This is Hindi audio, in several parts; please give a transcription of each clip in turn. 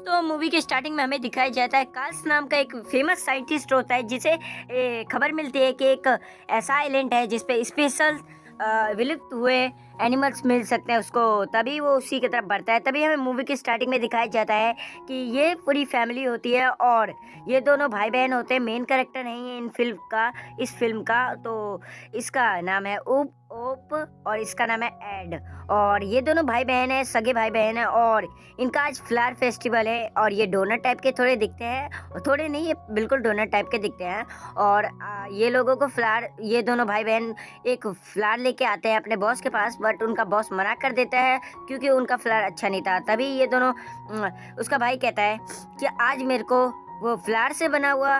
तो मूवी के स्टार्टिंग में हमें दिखाया जाता है कार्ल्स नाम का एक फेमस साइंटिस्ट होता है जिसे खबर मिलती है कि एक ऐसा आइलैंड है जिस पे स्पेशल विलुप्त हुए एनिमल्स मिल सकते हैं उसको। तभी वो उसी की तरफ बढ़ता है। तभी हमें मूवी की स्टार्टिंग में दिखाया जाता है कि ये पूरी फैमिली होती है और ये दोनों भाई बहन होते हैं। मेन कैरेक्टर नहीं है इस फिल्म का। तो इसका नाम है ओप और इसका नाम है एड। और ये दोनों भाई बहन है, सगे भाई बहन है और इनका आज फ्लावर फेस्टिवल है। और ये डोनट टाइप के थोड़े दिखते हैं, और थोड़े नहीं, ये बिल्कुल डोनट टाइप के दिखते हैं। और ये लोगों को ये दोनों भाई बहन एक फ्लावर लेके आते हैं अपने बॉस के पास, बट उनका बॉस मना कर देता है क्योंकि उनका फ्लावर अच्छा नहीं था। तभी ये दोनों उसका भाई कहता है कि आज मेरे को वो फ्लावर से बना हुआ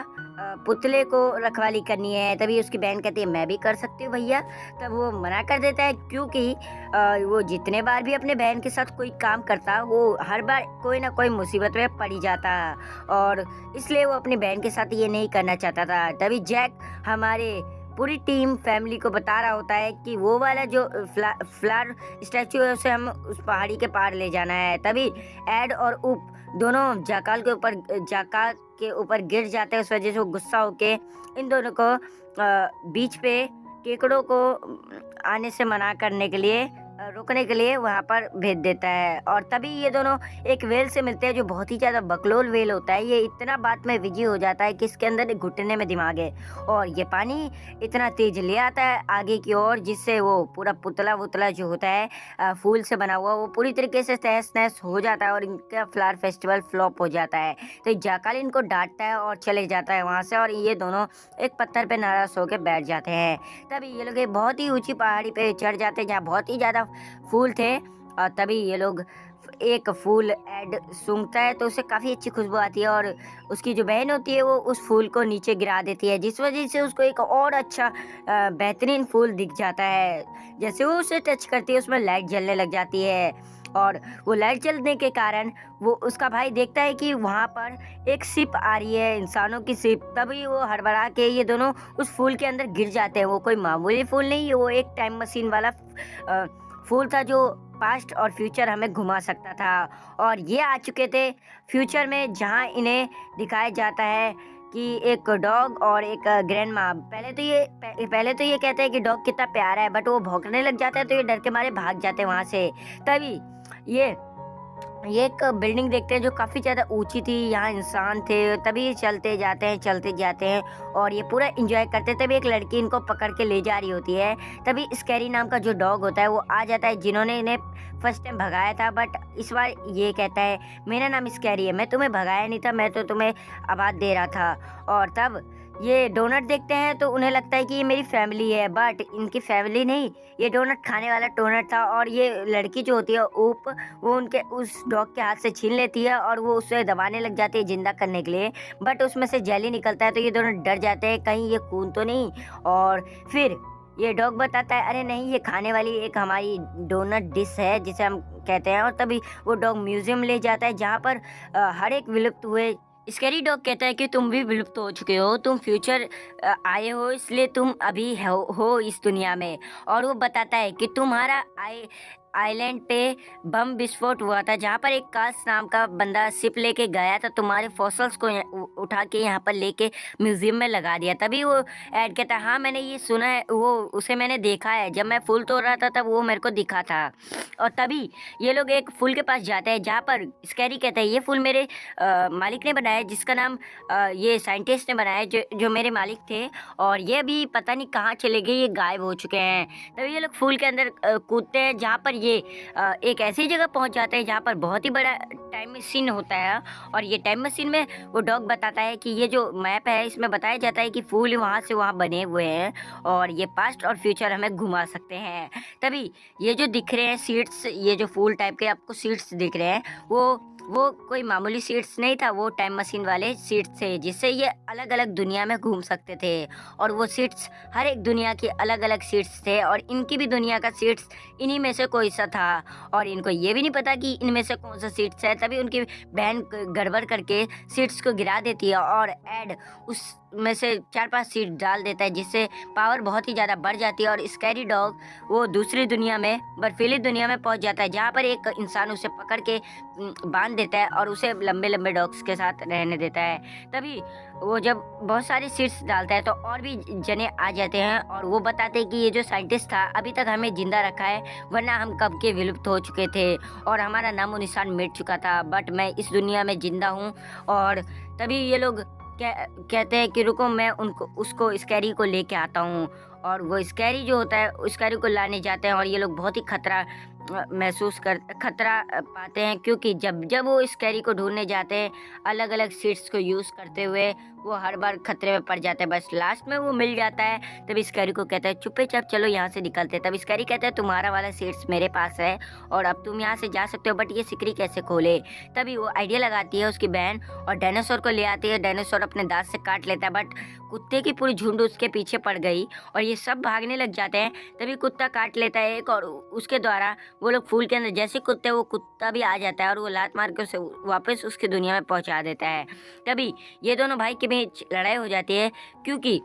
पुतले को रखवाली करनी है। तभी उसकी बहन कहती है मैं भी कर सकती हूँ भैया। तब वो मना कर देता है क्योंकि वो जितने बार भी अपने बहन के साथ कोई काम करता वो हर बार कोई ना कोई मुसीबत में पड़ ही जाता और इसलिए वो अपनी बहन के साथ ये नहीं करना चाहता था। तभी जैक हमारे पूरी टीम फैमिली को बता रहा होता है कि वो वाला जो फ्लावर स्टैचू है उसे हम उस पहाड़ी के पार ले जाना है। तभी एड और उप दोनों जाकाल के ऊपर गिर जाते हैं। उस वजह से वो गुस्सा होके इन दोनों को बीच पे केकड़ों को आने से मना करने के लिए रोकने के लिए वहाँ पर भेज देता है। और तभी ये दोनों एक वेल से मिलते हैं जो बहुत ही ज़्यादा बकलोल वेल होता है। ये इतना बात में बिजी हो जाता है कि इसके अंदर घुटने में दिमाग है और ये पानी इतना तेज ले आता है आगे की ओर जिससे वो पूरा पुतला जो होता है फूल से बना हुआ वो पूरी तरीके से तहस नहस हो जाता है और इनका फ्लावर फेस्टिवल फ्लॉप हो जाता है। तो जाकाल इनको डांटता है और चले जाता है वहाँ से और ये दोनों एक पत्थर पे नाराज होकर बैठ जाते हैं। तभी ये लोग बहुत ही ऊंची पहाड़ी पे चढ़ जाते हैं जहाँ बहुत ही ज़्यादा फूल थे। और तभी ये लोग एक फूल ऐड सूंघता है तो उसे काफ़ी अच्छी खुशबू आती है और उसकी जो बहन होती है वो उस फूल को नीचे गिरा देती है जिस वजह से उसको एक और अच्छा बेहतरीन फूल दिख जाता है। जैसे वो उसे टच करती है उसमें लाइट जलने लग जाती है और वो लाइट जलने के कारण वो उसका भाई देखता है कि वहाँ पर एक शिप आ रही है, इंसानों की शिप। तभी वो हड़बड़ा के ये दोनों उस फूल के अंदर गिर जाते हैं। वो कोई मामूली फूल नहीं, वो एक टाइम मशीन वाला फूल था जो पास्ट और फ्यूचर हमें घुमा सकता था। और ये आ चुके थे फ्यूचर में जहाँ इन्हें दिखाया जाता है कि एक डॉग और एक ग्रैंड माँ। पहले तो ये कहते हैं कि डॉग कितना प्यारा है, बट वो भौंकने लग जाता है तो ये डर के मारे भाग जाते हैं वहाँ से। तभी ये एक बिल्डिंग देखते हैं जो काफ़ी ज़्यादा ऊंची थी, यहाँ इंसान थे। तभी ये चलते जाते हैं और ये पूरा एंजॉय करते। तभी एक लड़की इनको पकड़ के ले जा रही होती है। तभी स्कैरी नाम का जो डॉग होता है वो आ जाता है जिन्होंने इन्हें फर्स्ट टाइम भगाया था, बट इस बार ये कहता है मेरा नाम स्कैरी है, मैं तुम्हें भगाया नहीं था, मैं तो तुम्हें आवाज़ दे रहा था। और तब ये डोनट देखते हैं तो उन्हें लगता है कि ये मेरी फैमिली है, बट इनकी फैमिली नहीं, ये डोनट खाने वाला डोनट था। और ये लड़की जो होती है ऊप वो उनके उस डॉग के हाथ से छीन लेती है और वो उसे दबाने लग जाती है जिंदा करने के लिए, बट उसमें से जेली निकलता है। तो ये दोनों डर जाते हैं कहीं ये खून तो नहीं। और फिर ये डॉग बताता है अरे नहीं, ये खाने वाली एक हमारी डोनट डिश है जिसे हम कहते हैं। और तभी वो डॉग म्यूजियम ले जाता है जहाँ पर हर एक विलुप्त हुए। स्कैरी डॉग कहता है कि तुम भी विलुप्त हो चुके हो, तुम फ्यूचर आए हो इसलिए तुम अभी हो इस दुनिया में। और वो बताता है कि तुम्हारा आइलैंड पे बम विस्फोट हुआ था जहाँ पर एक कास नाम का बंदा शिप लेके गया था, तुम्हारे फॉसल्स को उठा के यहाँ पर लेके म्यूजियम में लगा दिया। तभी वो ऐड कहता है हाँ मैंने ये सुना है, वो उसे मैंने देखा है, जब मैं फूल तोड़ रहा था तब वो मेरे को दिखा था। और तभी ये लोग एक फूल के पास जाते हैं जहाँ पर स्कैरी कहता है ये फूल मेरे मालिक ने बनाया, जिसका नाम ये साइंटिस्ट ने बनाया जो मेरे मालिक थे, और ये अभी पता नहीं कहाँ चले गए, ये गायब हो चुके हैं। तभी ये लोग फूल के अंदर कूदते हैं जहाँ पर ये एक ऐसी जगह पहुँच जाते हैं जहाँ पर बहुत ही बड़ा टाइम मशीन होता है। और ये टाइम मशीन में वो डॉग बताता है कि ये जो मैप है इसमें बताया जाता है कि फूल वहाँ से वहाँ बने हुए हैं और ये पास्ट और फ्यूचर हमें घुमा सकते हैं। तभी ये जो दिख रहे हैं सीड्स, ये जो फूल टाइप के आपको सीड्स दिख रहे हैं वो कोई मामूली सीड्स नहीं था, वो टाइम मशीन वाले सीड्स थे जिससे ये अलग अलग दुनिया में घूम सकते थे। और वो सीड्स हर एक दुनिया के अलग अलग सीड्स थे और इनकी भी दुनिया का सीड्स इन्हीं में से कोई सा था और इनको ये भी नहीं पता कि इनमें से कौन सा सीड्स है। तभी उनकी बहन गड़बड़ करके सीड्स को गिरा देती है और एड उस में से 4-5 सीड डाल देता है, जिससे पावर बहुत ही ज़्यादा बढ़ जाती है और स्कैरी डॉग वो दूसरी दुनिया में, बर्फीली दुनिया में पहुंच जाता है, जहां पर एक इंसान उसे पकड़ के बांध देता है और उसे लंबे लंबे डॉग्स के साथ रहने देता है। तभी वो जब बहुत सारी सीड्स डालता है तो और भी जने आ जाते हैं और वो बताते हैं कि ये जो साइंटिस्ट था अभी तक हमें जिंदा रखा है, वरना हम कब के विलुप्त हो चुके थे और हमारा नामो निशान मिट चुका था, बट मैं इस दुनिया में जिंदा हूँ। और तभी ये लोग कहते हैं कि रुको, मैं उसको स्कैरी को लेके आता हूँ। और वो स्कैरी जो होता है स्कैरी को लाने जाते हैं और ये लोग बहुत ही खतरा पाते हैं, क्योंकि जब जब वो स्कैरी को ढूंढने जाते हैं अलग अलग सीड्स को यूज़ करते हुए वो हर बार खतरे में पड़ जाते हैं। बस लास्ट में वो मिल जाता है। तब स्कैरी को कहता है चुप्पे चाप चलो यहाँ से निकलते। तब स्कैरी कहता है तुम्हारा वाला सीड्स मेरे पास है और अब तुम यहाँ से जा सकते हो, बट ये सिकरी कैसे खोले। तभी वो आइडिया लगाती है उसकी बहन और डायनासोर को ले आती है। डायनासोर अपने दांत से काट लेता है, बट कुत्ते की पूरी झुंड उसके पीछे पड़ गई और ये सब भागने लग जाते हैं। तभी कुत्ता काट लेता है एक और उसके द्वारा वो लोग फूल के अंदर जैसे कुत्ते वो कुत्ता भी आ जाता है और वो लात मार के उसे वापस उसकी दुनिया में पहुंचा देता है। तभी ये दोनों भाई के बीच लड़ाई हो जाती है, क्योंकि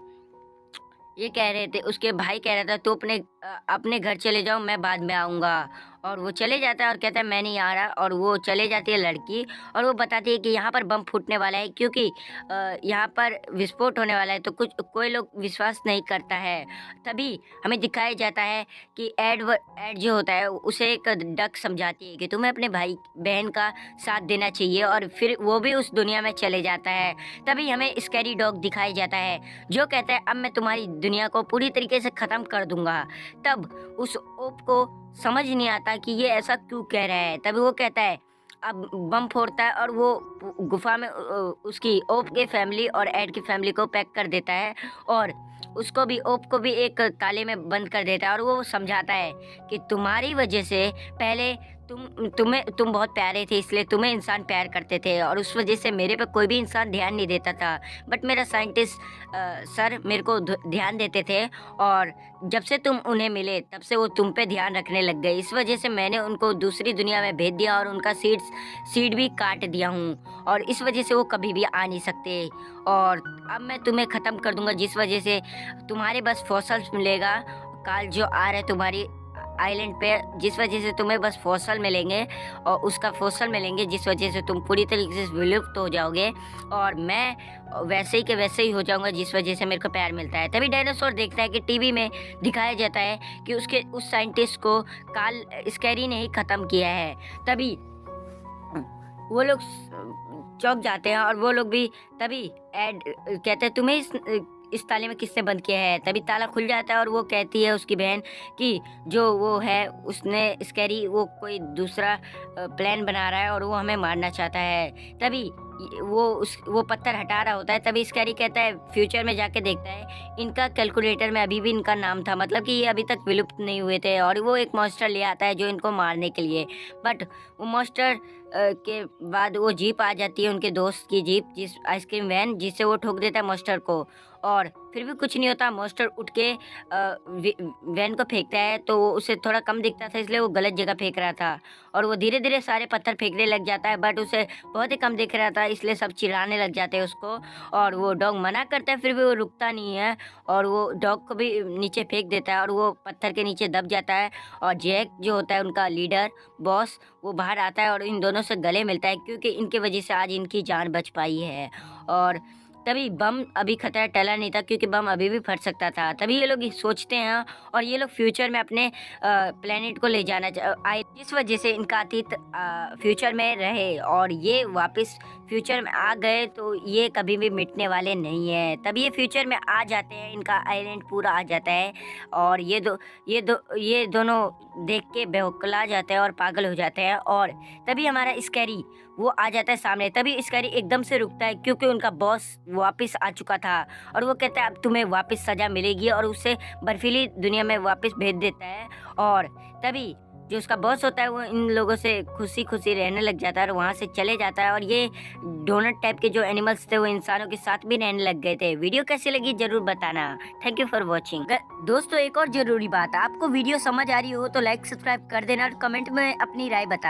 ये कह रहे थे, उसके भाई कह रहा था तो अपने घर चले जाओ, मैं बाद में आऊँगा। और वो चले जाता है और कहता है मैं नहीं आ रहा। और वो चले जाती है लड़की और वो बताती है कि यहाँ पर बम फूटने वाला है, क्योंकि यहाँ पर विस्फोट होने वाला है। तो कोई लोग विश्वास नहीं करता है। तभी हमें दिखाया जाता है कि एड जो होता है उसे एक डक समझाती है कि तुम्हें अपने भाई बहन का साथ देना चाहिए, और फिर वो भी उस दुनिया में चले जाता है। तभी हमें स्कैरी डॉग दिखाया जाता है जो कहता है अब मैं तुम्हारी दुनिया को पूरी तरीके से ख़त्म कर दूंगा। तब उस ओप को समझ नहीं आता कि ये ऐसा क्यों कह रहा है। तभी वो कहता है अब बम फोड़ता है और वो गुफा में उसकी ओप के फैमिली और एड की फैमिली को पैक कर देता है और उसको भी, ओप को भी एक ताले में बंद कर देता है। और वो समझाता है कि तुम्हारी वजह से पहले तुम बहुत प्यारे थे, इसलिए तुम्हें इंसान प्यार करते थे और उस वजह से मेरे पे कोई भी इंसान ध्यान नहीं देता था, बट मेरा साइंटिस्ट सर मेरे को ध्यान देते थे और जब से तुम उन्हें मिले तब से वो तुम पे ध्यान रखने लग गए। इस वजह से मैंने उनको दूसरी दुनिया में भेज दिया और उनका सीड भी काट दिया हूँ और इस वजह से वो कभी भी आ नहीं सकते। और अब मैं तुम्हें ख़त्म कर दूंगा, जिस वजह से तुम्हारे बस फॉसल्स मिलेगा। काल जो आ रहा है तुम्हारी आइलैंड पे, जिस वजह से तुम्हें बस फॉसल मिलेंगे और उसका फॉसल मिलेंगे, जिस वजह से तुम पूरी तरीके से विलुप्त हो जाओगे और मैं वैसे ही के वैसे ही हो जाऊंगा, जिस वजह से मेरे को प्यार मिलता है। तभी डायनासोर देखता है कि टीवी में दिखाया जाता है कि उस साइंटिस्ट को काल स्कैरी ने ही ख़त्म किया है। तभी वो लोग चौंक जाते हैं और वो लोग भी। तभी एड कहते हैं तुम्हें इस ताले में किसने बंद किया है। तभी ताला खुल जाता है और वो कहती है उसकी बहन कि जो वो है उसने स्कैरी वो कोई दूसरा प्लान बना रहा है और वो हमें मारना चाहता है। तभी वो पत्थर हटा रहा होता है। तभी स्कैरी कहता है फ्यूचर में जाके देखता है इनका कैलकुलेटर में अभी भी इनका नाम था, मतलब कि ये अभी तक विलुप्त नहीं हुए थे। और वो एक मॉन्स्टर ले आता है जो इनको मारने के लिए, बट वो मॉन्स्टर के बाद वो जीप आ जाती है, उनके दोस्त की जीप, जिस आइसक्रीम वैन, जिससे वो ठोक देता है मॉन्स्टर को और फिर भी कुछ नहीं होता। मॉन्स्टर उठ के वैन को फेंकता है तो वो उसे थोड़ा कम दिखता था, इसलिए वो गलत जगह फेंक रहा था और वो धीरे धीरे सारे पत्थर फेंकने लग जाता है, बट उसे बहुत ही कम दिख रहा था, इसलिए सब चिल्लाने लग जाते हैं उसको। और वो डॉग मना करता है, फिर भी वो रुकता नहीं है और वो डॉग को भी नीचे फेंक देता है और वो पत्थर के नीचे दब जाता है। और जैक जो होता है उनका लीडर बॉस, वो बाहर आता है और इन दोनों से गले मिलता है, क्योंकि इनकी वजह से आज इनकी जान बच पाई है। और तभी बम अभी खतरा टला नहीं था, क्योंकि बम अभी भी फट सकता था। तभी ये लोग सोचते हैं और ये लोग फ्यूचर में अपने प्लेनेट को ले जाना आए, जिस वजह से इनका अतीत फ्यूचर में रहे और ये वापस फ्यूचर में आ गए तो ये कभी भी मिटने वाले नहीं है। तभी ये फ्यूचर में आ जाते हैं, इनका आइलैंड पूरा आ जाता है और ये दोनों देख के बेवकला जाते हैं और पागल हो जाते हैं। और तभी हमारा स्कैरी वो आ जाता है सामने। तभी स्कैरी एकदम से रुकता है, क्योंकि उनका बॉस वापस आ चुका था और वो कहता है अब तुम्हें वापस सज़ा मिलेगी और उसे बर्फीली दुनिया में वापस भेज देता है। और तभी जो उसका बॉस होता है वो इन लोगों से खुशी खुशी रहने लग जाता है और वहाँ से चले जाता है। और ये डोनट टाइप के जो एनिमल्स थे वो इंसानों के साथ भी रहने लग गए थे। वीडियो कैसी लगी जरूर बताना। Thank you for watching. दोस्तों एक और ज़रूरी बात, आपको वीडियो समझ आ रही हो तो लाइक सब्सक्राइब कर देना और कमेंट में अपनी राय बताना।